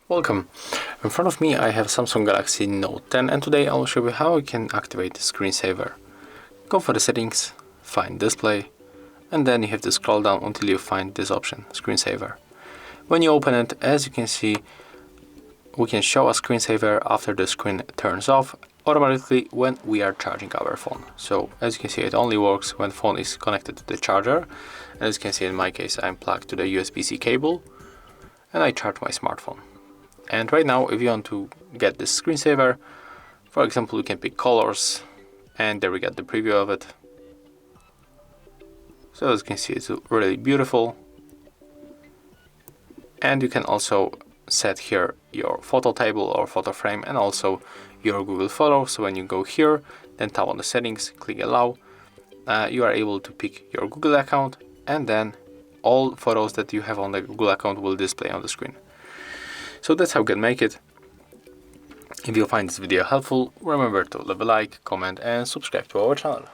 Welcome. In front of me I have Samsung Galaxy Note 10 and today I will show you how you can activate the screensaver. Go for the settings, find display, and then you have to scroll down until you find this option, screensaver. When you open it, as you can see, we can show a screensaver after the screen turns off automatically when we are charging our phone. So as you can see, it only works when the phone is connected to the charger. And as you can see, in my case, I'm plugged to the USB-C cable and I charge my smartphone. And right now, if you want to get this screensaver, for example, you can pick colors, and there we get the preview of it. So as you can see, it's really beautiful. And you can also set here your photo table or photo frame and also your Google Photos. So when you go here, then tap on the settings, click allow, you are able to pick your Google account, and then all photos that you have on the Google account will display on the screen. So that's how you can make it. If you find this video helpful, remember to leave a like, comment and subscribe to our channel.